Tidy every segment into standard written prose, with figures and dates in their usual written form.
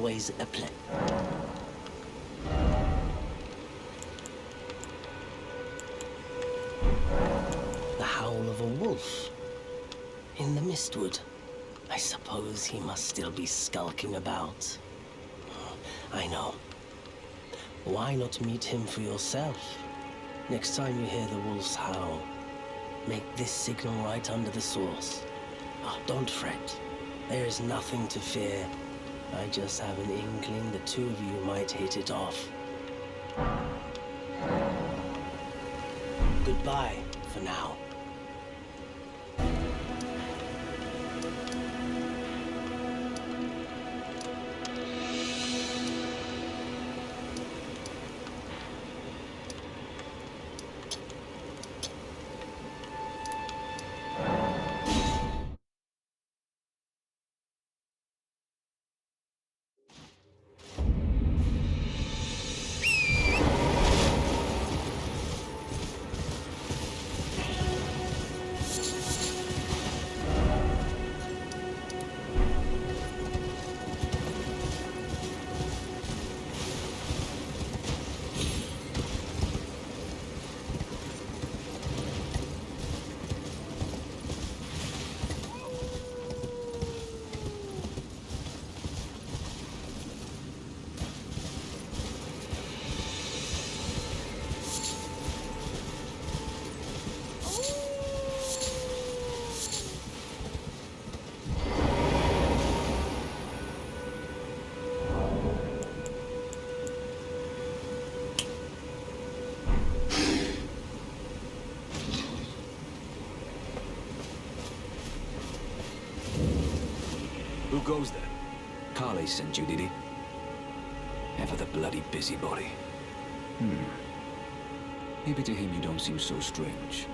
always a pleasure. The howl of a wolf in the mistwood. I suppose he must still be skulking about. I know. Why not meet him for yourself? Next time you hear the wolf's howl, make this signal right under the source. Oh, don't fret. There is nothing to fear. I just have an inkling the two of you might hit it off. Goodbye for now. Who goes there? Carly sent you, did he? Ever the bloody busybody. Maybe to him you don't seem so strange.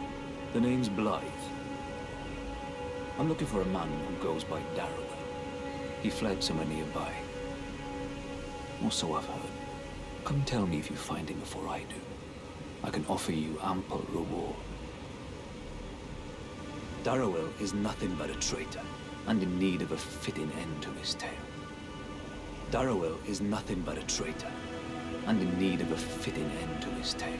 The name's Blaidd. I'm looking for a man who goes by Darrowell. He fled somewhere nearby. Or so I've heard. Come tell me if you find him before I do. I can offer you ample reward. Darrowell is nothing but a traitor, and in need of a fitting end to his tale. Darrowell is nothing but a traitor, and in need of a fitting end to his tale.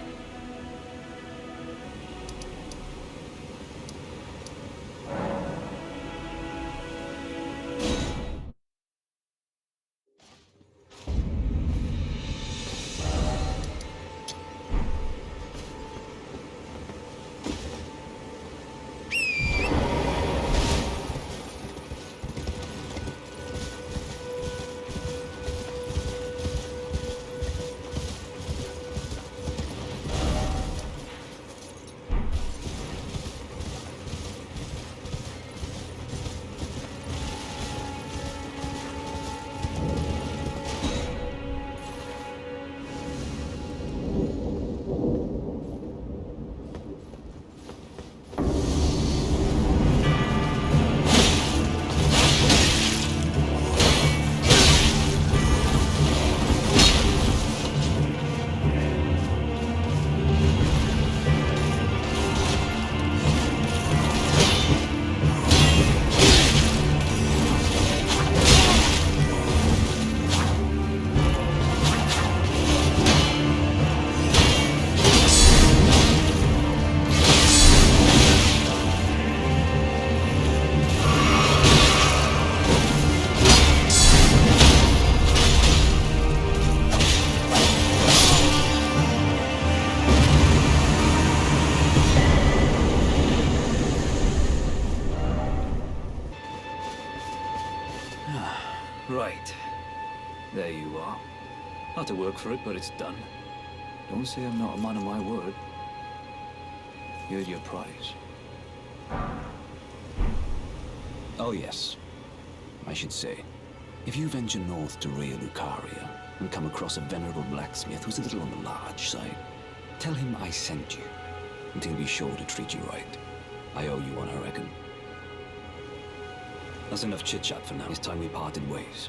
Right. There you are. Had to work for it, but it's done. Don't say I'm not a man of my word. Here's your prize. Oh yes. I should say, if you venture north to Rhea Lucaria and come across a venerable blacksmith who's a little on the large side, tell him I sent you, and he'll be sure to treat you right. I owe you one, I reckon. That's enough chit-chat for now. It's time we parted ways.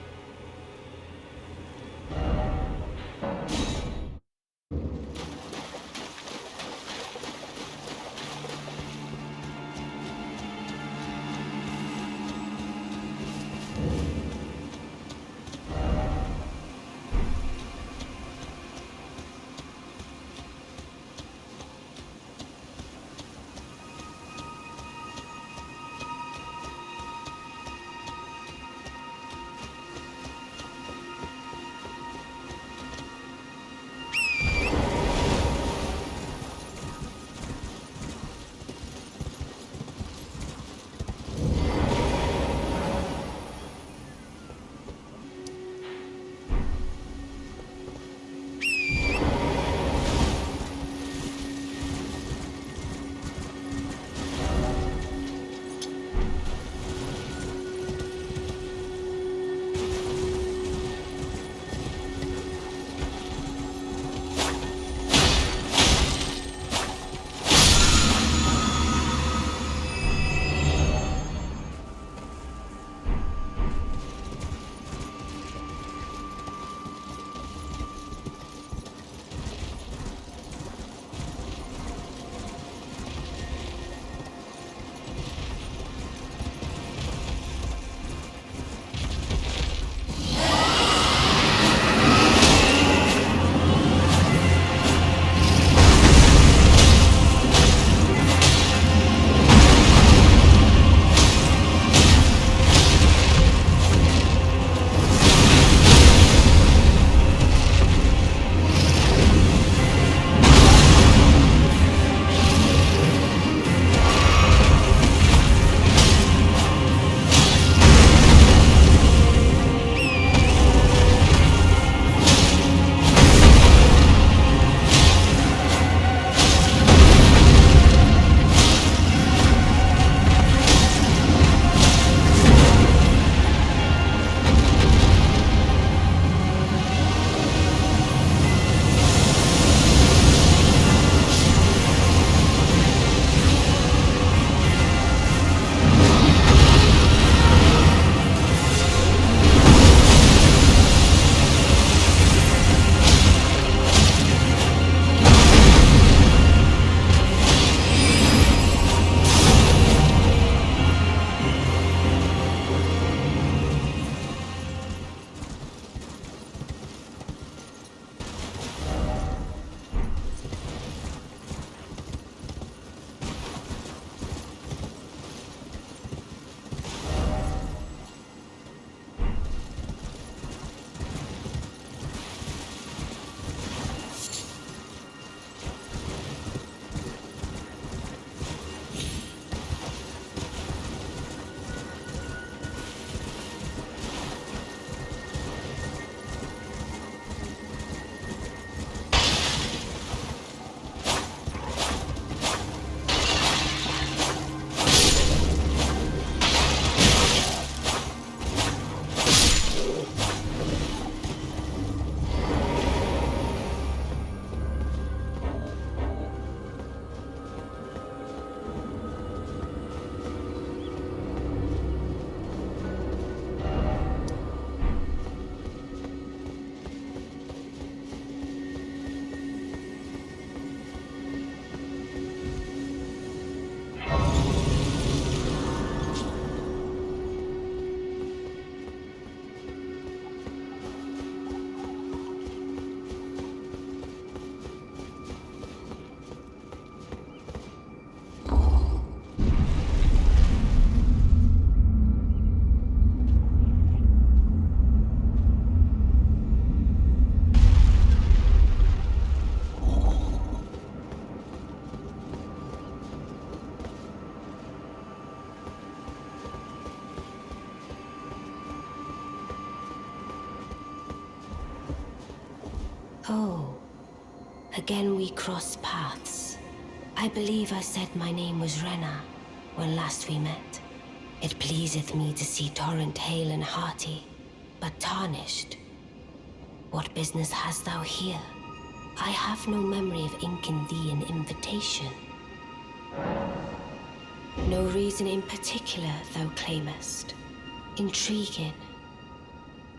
Again we cross paths. I believe I said my name was Rena when last we met. It pleaseth me to see Torrent hale and hearty, but tarnished. What business hast thou here? I have no memory of inking thee an invitation. No reason in particular thou claimest. Intriguing.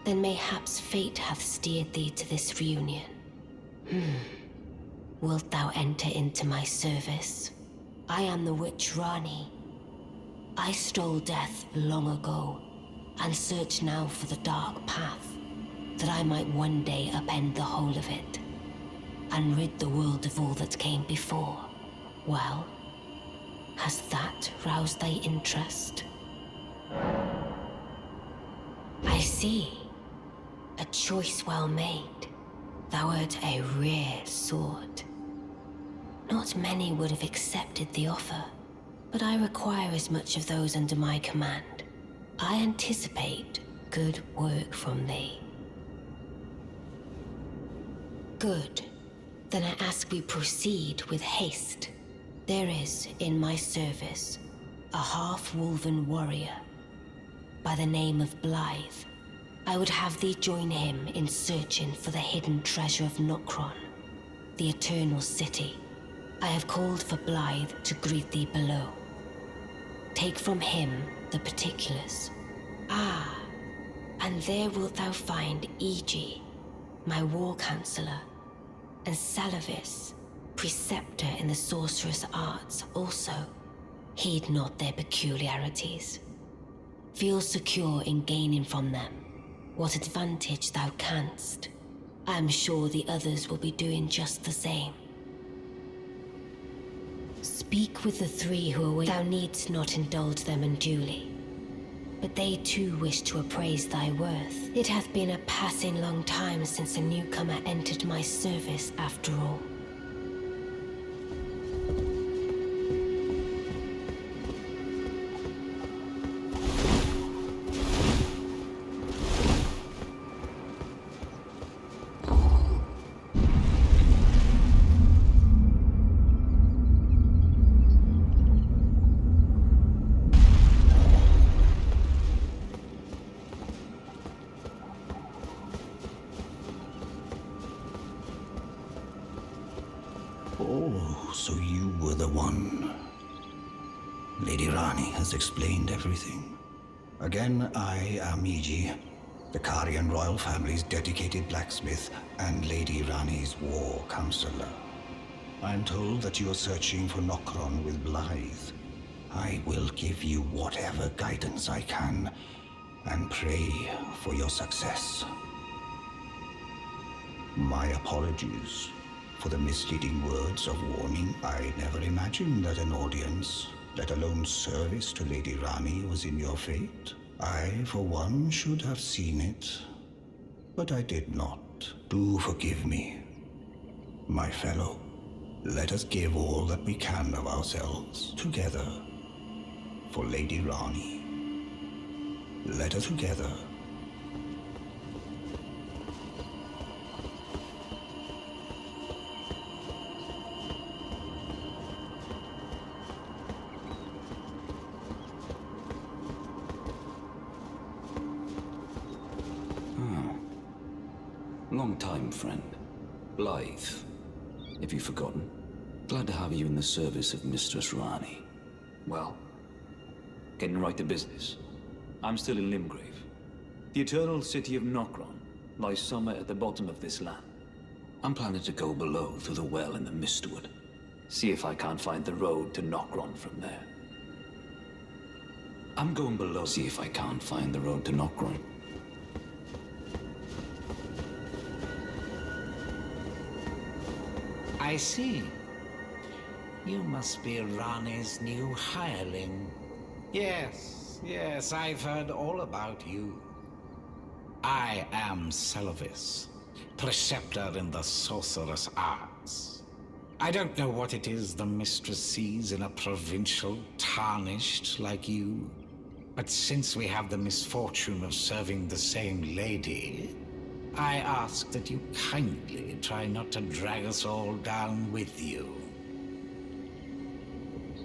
Then mayhaps fate hath steered thee to this reunion. Wilt thou enter into my service? I am the witch Rani. I stole death long ago, and search now for the dark path, that I might one day upend the whole of it, and rid the world of all that came before. Well, has that roused thy interest? I see. A choice well made. Thou art a rare sword. Not many would have accepted the offer, but I require as much of those under my command. I anticipate good work from thee. Good. Then I ask we proceed with haste. There is, in my service, a half-wolven warrior by the name of Blaidd. I would have thee join him in searching for the hidden treasure of Nokron, the Eternal City. I have called for Blaidd to greet thee below. Take from him the particulars. Ah, and there wilt thou find Iji, my war counselor, and Salavis, preceptor in the sorcerous arts also. Heed not their peculiarities. Feel secure in gaining from them what advantage thou canst. I am sure the others will be doing just the same. Speak with the three who await. Thou needst not indulge them unduly, but they too wish to appraise thy worth. It hath been a passing long time since a newcomer entered my service after all. Oh, so you were the one. Lady Rani has explained everything. Again, I am Iji, the Karian royal family's dedicated blacksmith and Lady Rani's war counselor. I am told that you are searching for Nokron with Blaidd. I will give you whatever guidance I can, and pray for your success. My apologies for the misleading words of warning. I never imagined that an audience, let alone service to Lady Rani, was in your fate. I, for one, should have seen it, but I did not. Do forgive me, my fellow. Let us give all that we can of ourselves together for Lady Rani. Let us together. Long time, friend. Blaidd. Have you forgotten? Glad to have you in the service of Mistress Rani. Well, getting right to business. I'm still in Limgrave. The eternal city of Nokron lies somewhere at the bottom of this land. I'm planning to go below through the well in the Mistwood. See if I can't find the road to Nokron from there. I'm going below, see if I can't find the road to Nokron. I see. You must be Rani's new hireling. Yes, I've heard all about you. I am Salavis, preceptor in the sorcerous arts. I don't know what it is the mistress sees in a provincial tarnished like you, but since we have the misfortune of serving the same lady, I ask that you kindly try not to drag us all down with you.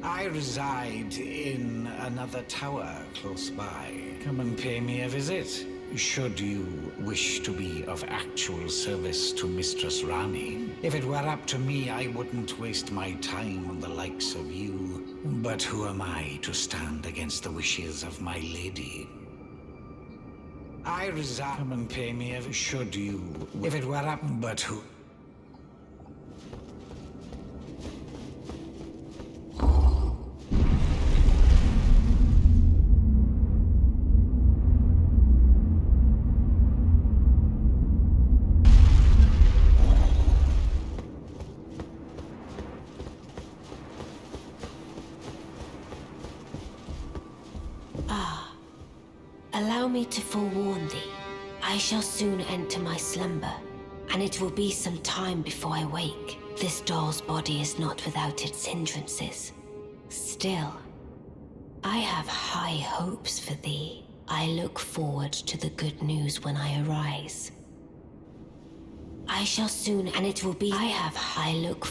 I reside in another tower close by. Come and pay me a visit, should you wish to be of actual service to Mistress Rani. If it were up to me, I wouldn't waste my time on the likes of you. But who am I to stand against the wishes of my lady? I reside. Come and pay me a should you. If it were up, but who? Allow me to forewarn thee. I shall soon enter my slumber, and it will be some time before I wake. This doll's body is not without its hindrances. Still, I have high hopes for thee. I look forward to the good news when I arise. I shall soon, and it will be. I look.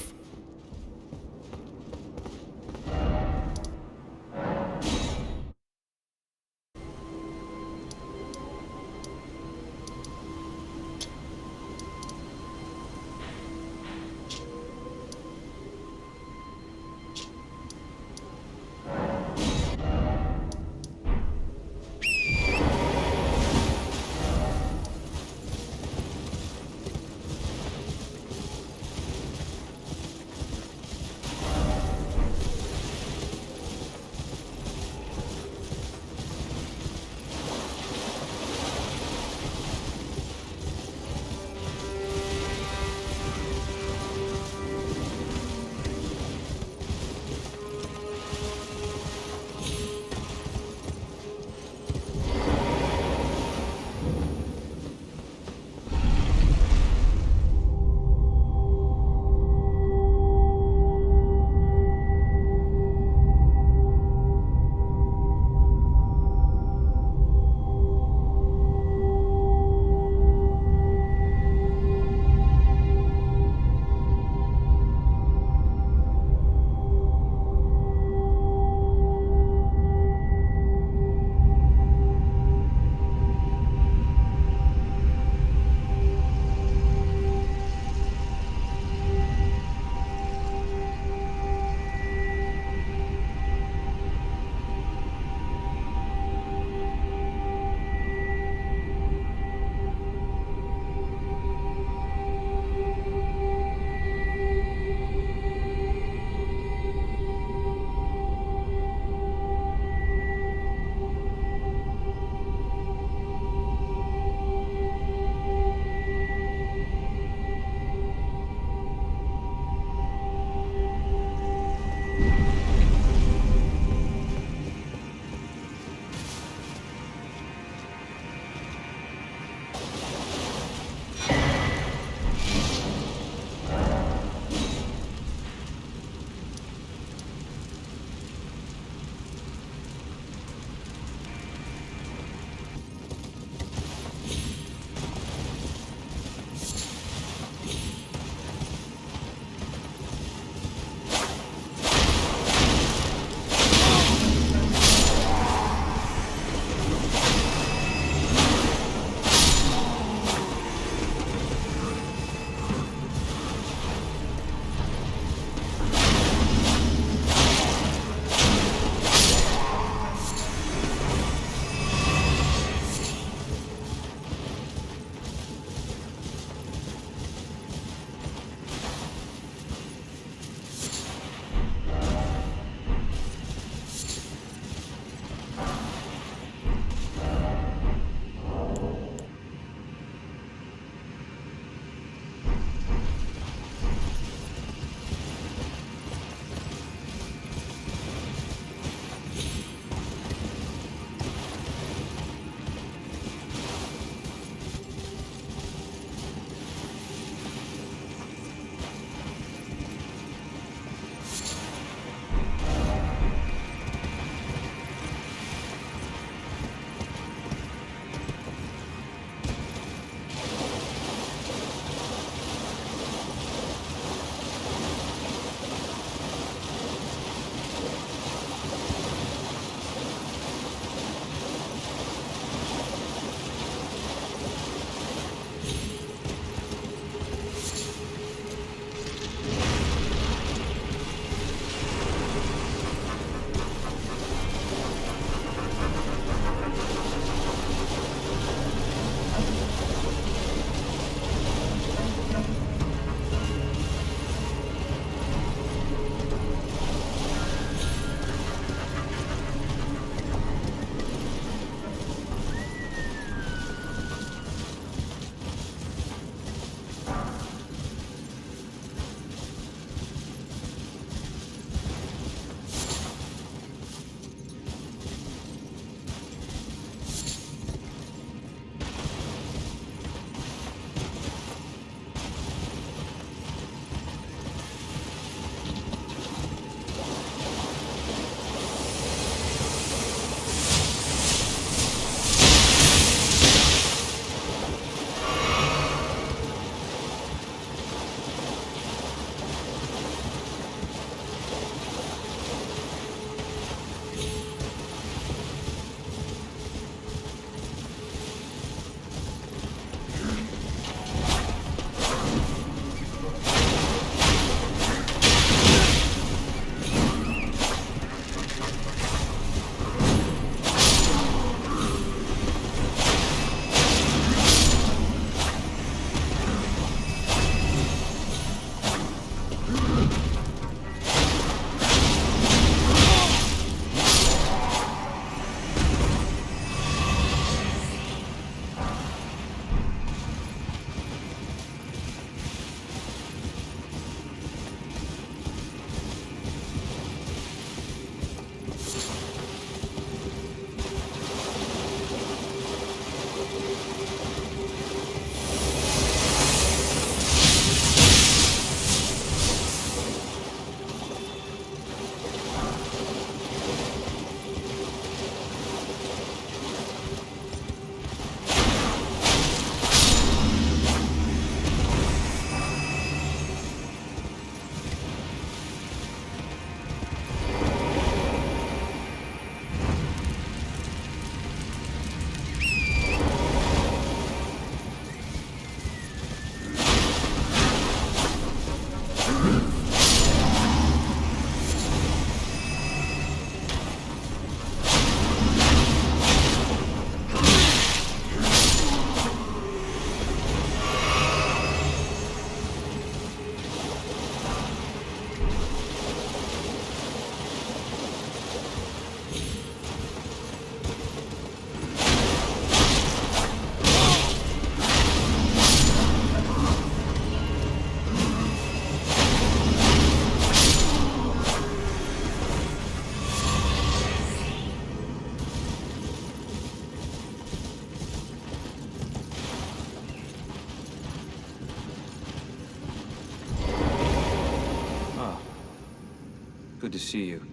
Good to see you.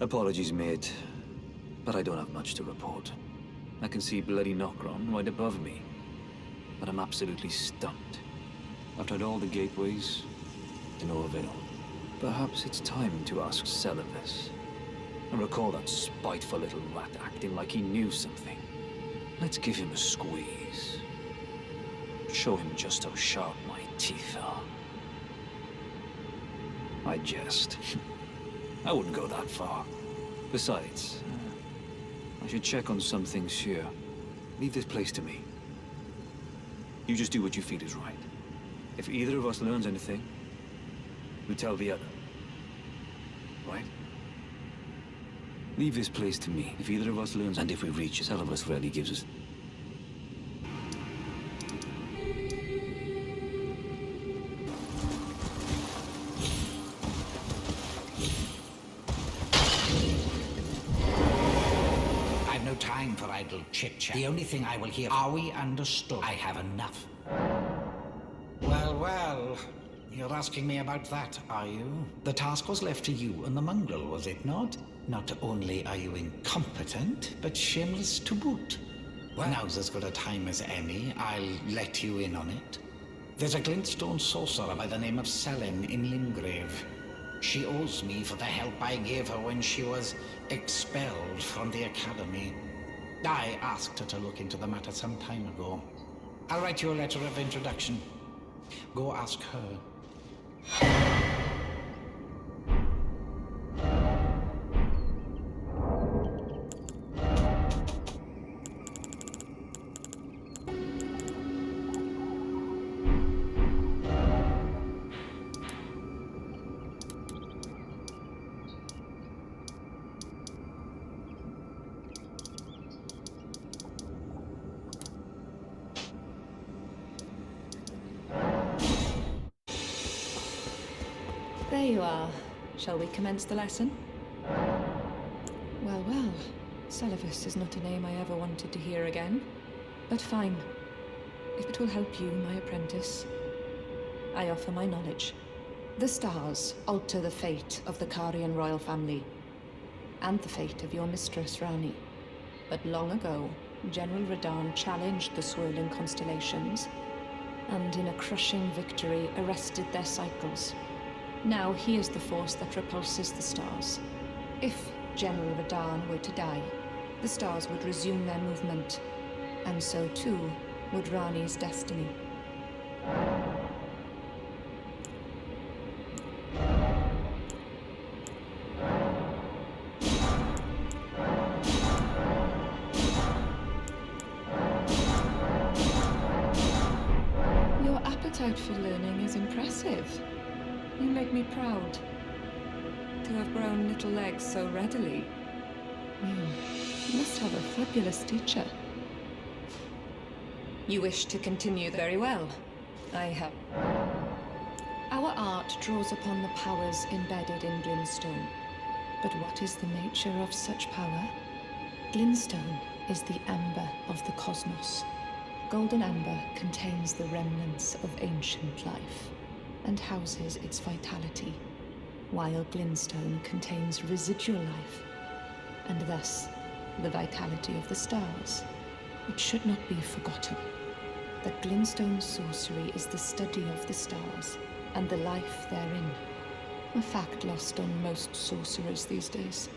Apologies, mate, but I don't have much to report. I can see bloody Nokron right above me, but I'm absolutely stumped. I've tried all the gateways, to no avail. Perhaps it's time to ask Celevis. I recall that spiteful little rat acting like he knew something. Let's give him a squeeze. Show him just how sharp my teeth are. I jest. I wouldn't go that far. Besides, I should check on some things here. Leave this place to me. You just do what you feel is right. If either of us learns anything, we tell the other. Right? Leave this place to me. If either of us learns, and if we reach, Celevis rarely gives us... I've no time for idle chit-chat. The only thing I will hear... Are we understood? I have enough. Well, well. You're asking me about that, are you? The task was left to you and the mongrel, was it not? Not only are you incompetent, but shameless to boot. Well, now's as good a time as any. I'll let you in on it. There's a glintstone sorcerer by the name of Selin in Limgrave. She owes me for the help I gave her when she was expelled from the academy. I asked her to look into the matter some time ago. I'll write you a letter of introduction. Go ask her. There you are. Shall we commence the lesson? Well, well. Celevis is not a name I ever wanted to hear again. But fine. If it will help you, my apprentice, I offer my knowledge. The stars alter the fate of the Karian royal family, and the fate of your mistress, Rani. But long ago, General Radahn challenged the swirling constellations, and in a crushing victory arrested their cycles. Now he is the force that repulses the stars. If General Radahn were to die, the stars would resume their movement, and so too would Rani's destiny. Your appetite for learning is impressive. You make me proud to have grown little legs so readily. You must have a fabulous teacher. You wish to continue very well. I have. Our art draws upon the powers embedded in Glintstone. But what is the nature of such power? Glintstone is the amber of the cosmos. Golden amber contains the remnants of ancient life and houses its vitality, while Glintstone contains residual life, and thus the vitality of the stars. It should not be forgotten that Glintstone sorcery is the study of the stars and the life therein, a fact lost on most sorcerers these days.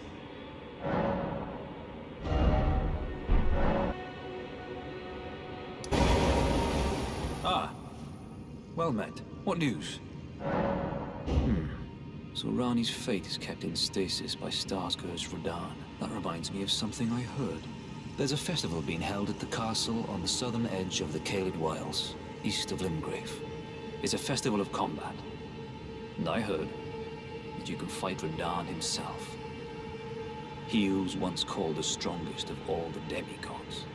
Ah, well met. What news? So Rani's fate is kept in stasis by Starscourge Radahn. That reminds me of something I heard. There's a festival being held at the castle on the southern edge of the Caelid Wilds, east of Limgrave. It's a festival of combat. And I heard that you can fight Radahn himself. He who's once called the strongest of all the demigods.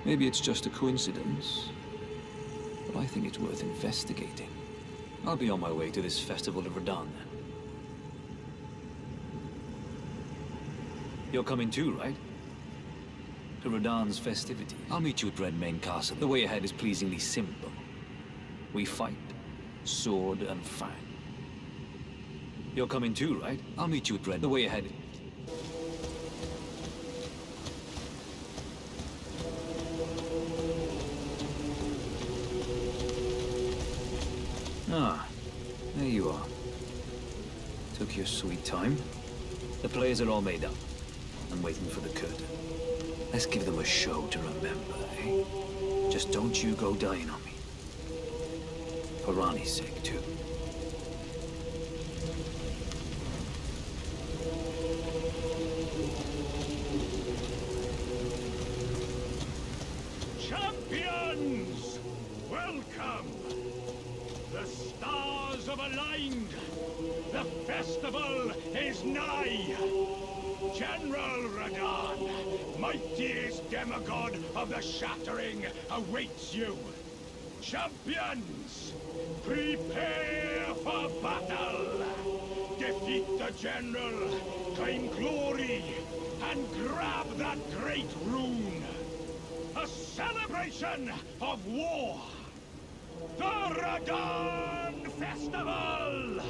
Maybe it's just a coincidence, but I think it's worth investigating. I'll be on my way to this festival of Radahn then. You're coming too, right? To Radahn's festivity. I'll meet you at Redmane Castle. The way ahead is pleasingly simple. We fight, sword and fang. You're coming too, right? I'll meet you at Red. The way ahead. Ah, there you are. Took your sweet time. The players are all made up. I'm waiting for the curtain. Let's give them a show to remember, eh? Just don't you go dying on me. For Ranni's sake, too. Champions! Welcome! The stars have aligned! The festival is nigh! General Radahn, mightiest demigod of the Shattering, awaits you! Champions! Prepare for battle! Defeat the General, claim glory, and grab that great rune! A celebration of war! The Radahn Festival!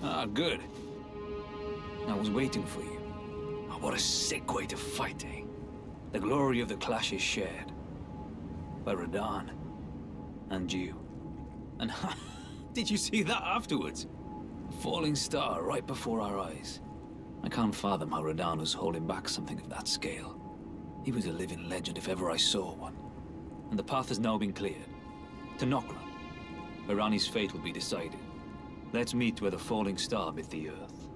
Ah, good. I was waiting for you. Oh, what a sick way to fight, eh? The glory of the clash is shared. By Radahn. And you. And did you see that afterwards? A falling star right before our eyes. I can't fathom how Radahn was holding back something of that scale. He was a living legend if ever I saw one. And the path has now been cleared. To Nokra, where Ranni's fate will be decided. Let's meet where the falling star bit the earth.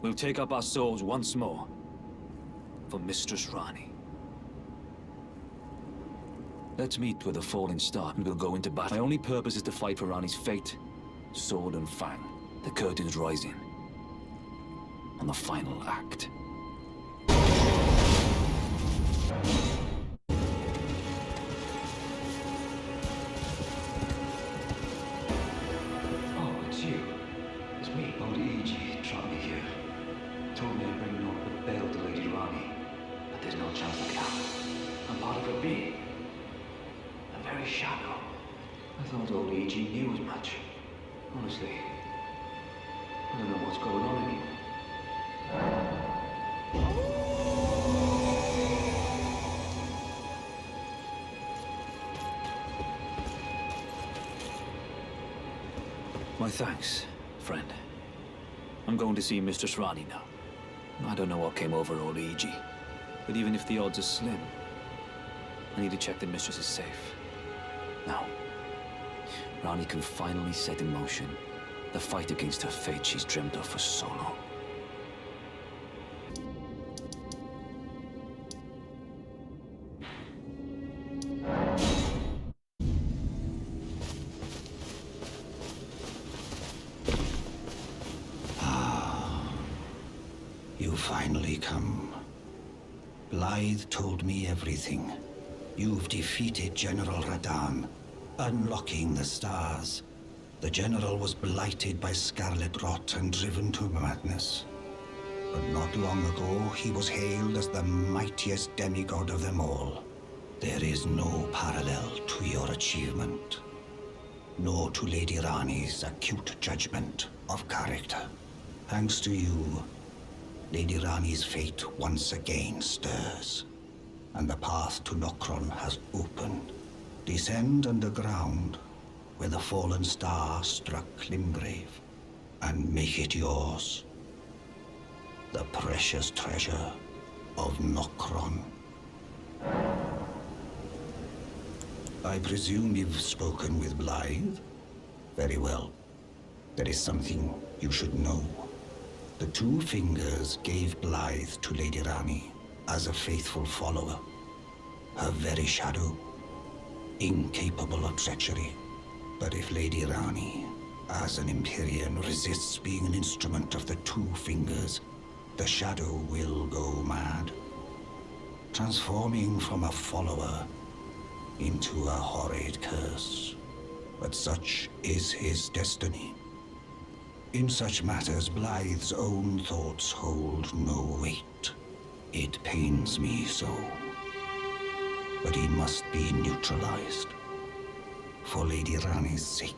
We'll take up our swords once more. For Mistress Ranni. Let's meet where the falling star and we'll go into battle. My only purpose is to fight for Ranni's fate. Sword and fang. The curtain's rising. On the final act. Oh, it's you. It's me, Blaidd, trying me here. Told me I'd bring naught but bale to Lady Ranni. But there's no chance it can. I'm part of her being. The very shadow. I thought old E.G. knew as much. Honestly. I don't know what's going on anymore. My thanks, friend. I'm going to see Mistress Ranni now. I don't know what came over old E.G., but even if the odds are slim, I need to check the Mistress is safe. Now, Ranni can finally set in motion the fight against her fate she's dreamt of for so long. You finally come. Blaidd told me everything. You've defeated General Radan, unlocking the stars. The General was blighted by scarlet rot and driven to madness. But not long ago, he was hailed as the mightiest demigod of them all. There is no parallel to your achievement, nor to Lady Rani's acute judgment of character. Thanks to you, Lady Rani's fate once again stirs, and the path to Nokron has opened. Descend underground, where the fallen star struck Limgrave, and make it yours. The precious treasure of Nokron. I presume you've spoken with Blaidd? Very well. There is something you should know. The Two Fingers gave Blaidd to Lady Rani as a faithful follower. Her very shadow, incapable of treachery. But if Lady Rani, as an Empyrean, resists being an instrument of the Two Fingers, the shadow will go mad, transforming from a follower into a horrid curse. But such is his destiny. In such matters, Blaidd's own thoughts hold no weight. It pains me so. But he must be neutralized, for Lady Rani's sake.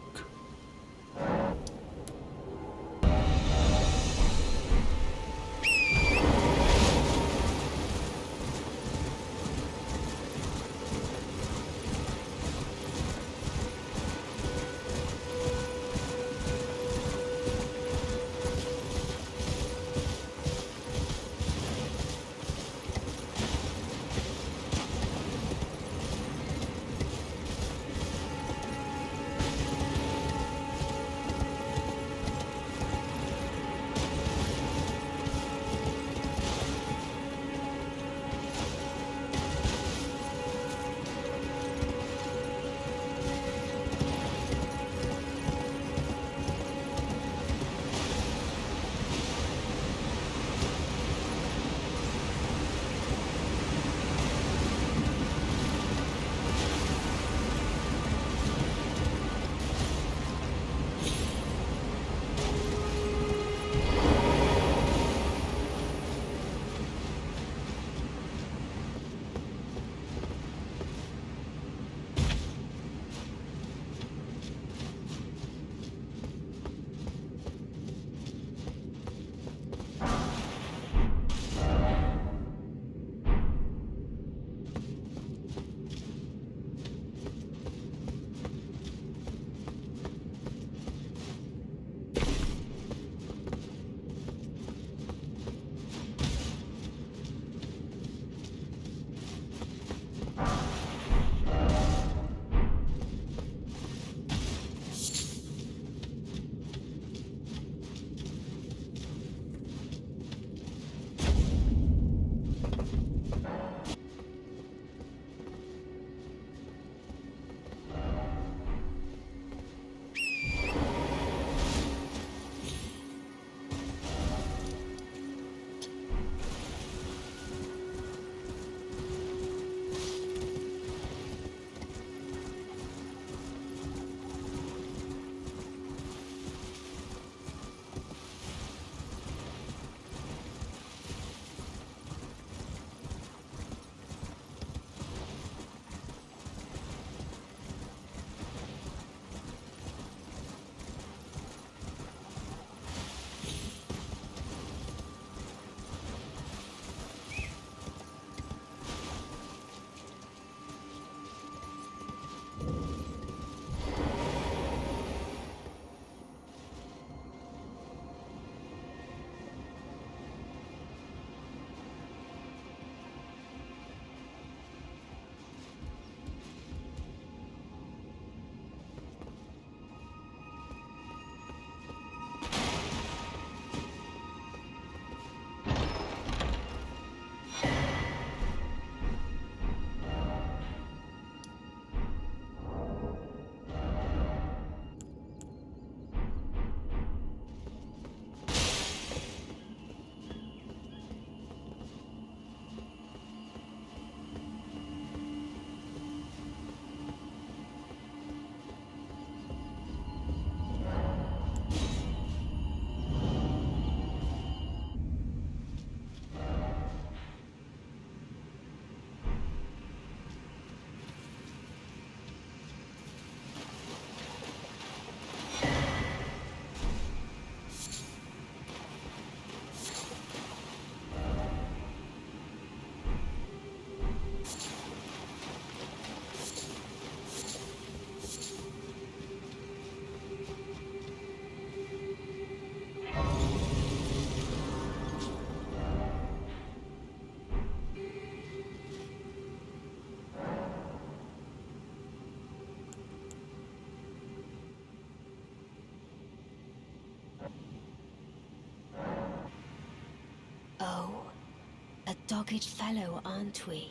dogged fellow, aren't we?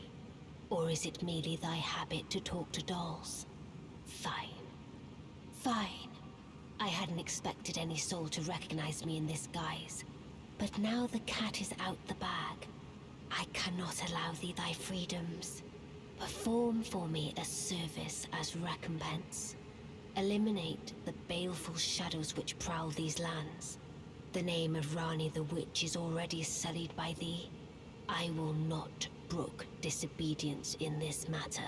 Or is it merely thy habit to talk to dolls? Fine. Fine. I hadn't expected any soul to recognize me in this guise. But now the cat is out the bag. I cannot allow thee thy freedoms. Perform for me a service as recompense. Eliminate the baleful shadows which prowl these lands. The name of Rani the Witch is already sullied by thee. I will not brook disobedience in this matter.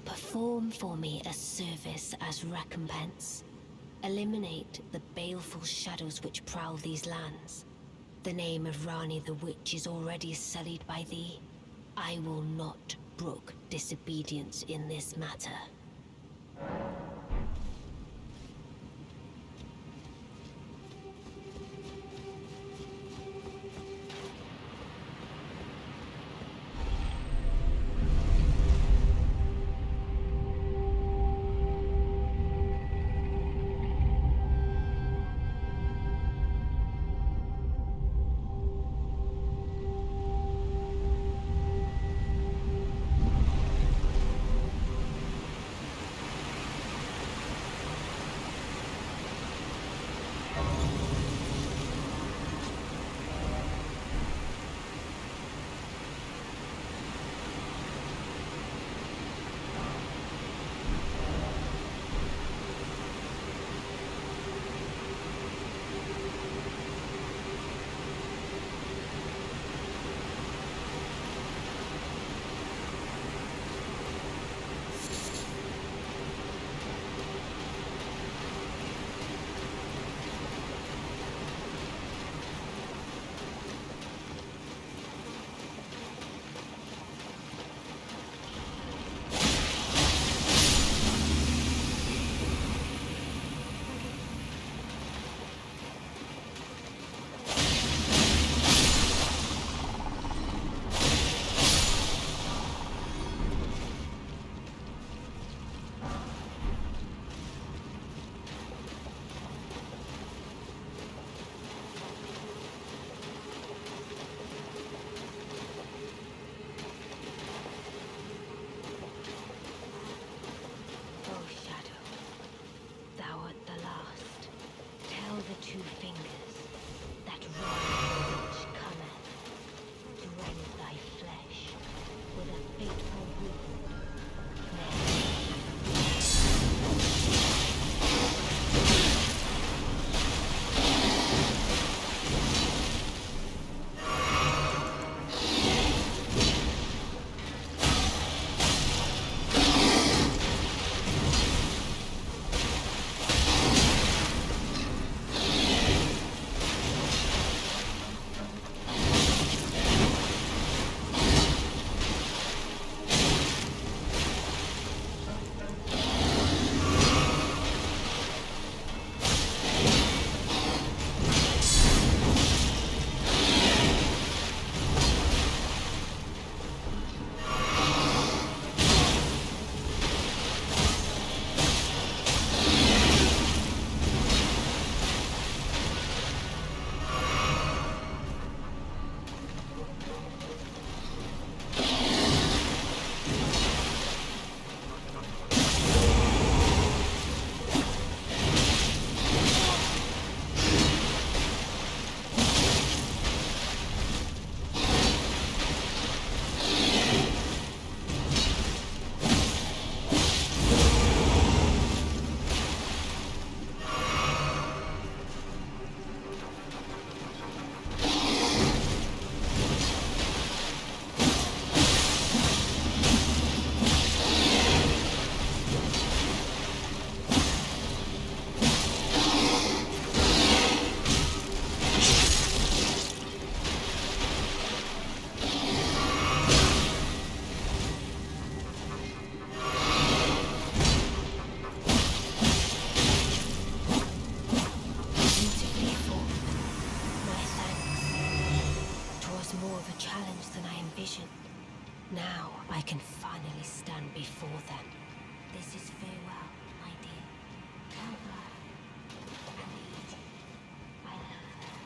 Perform for me a service as recompense. Eliminate the baleful shadows which prowl these lands. The name of Rani the Witch is already sullied by thee. I will not brook disobedience in this matter. Two fingers that run which cometh to rend thy flesh with a fateful wound. Now I can finally stand before them. This is farewell, my dear. Farewell. And I love her.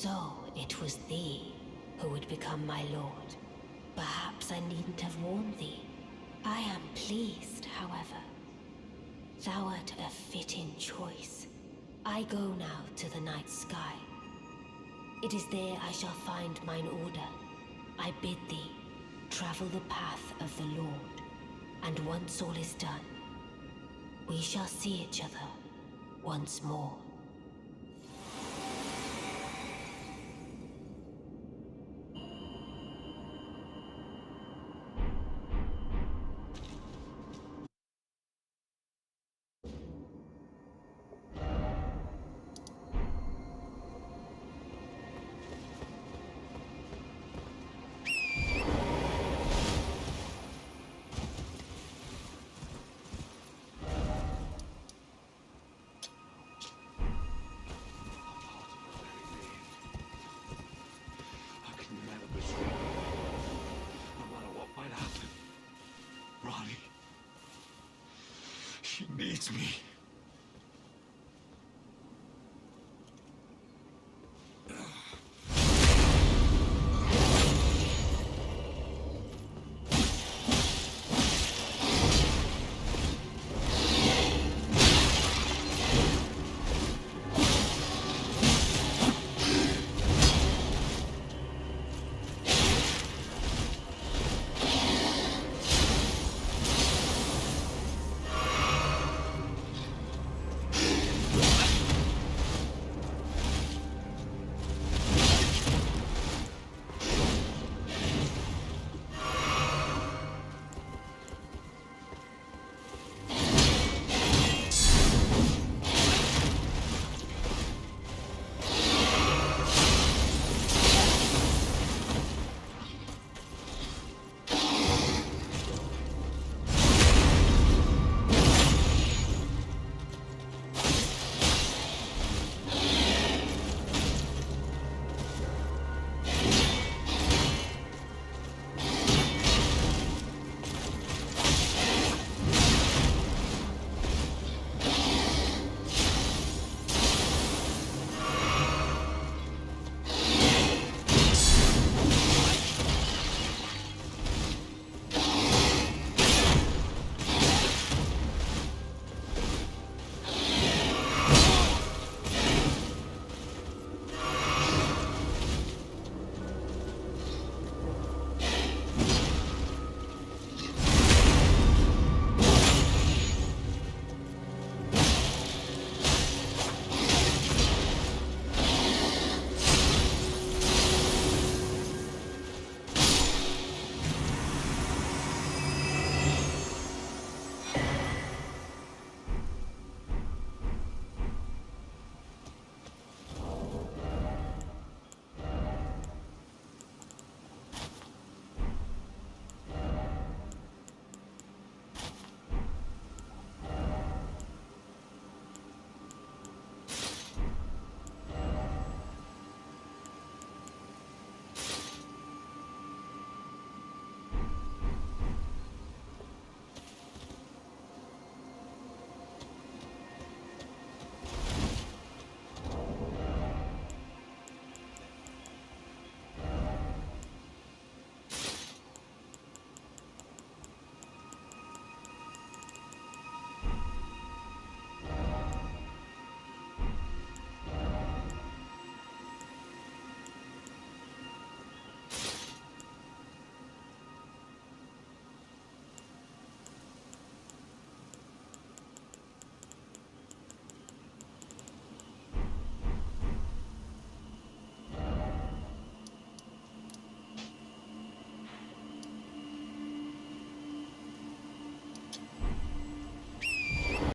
So it was thee who would become my lord. Perhaps I needn't have warned thee. I am pleased, however. Thou art a fitting choice. I go now to the night sky. It is there I shall find mine order. I bid thee travel the path of the Lord, and once all is done, we shall see each other once more. I can never betray her, no matter what might happen. Ronnie, she needs me.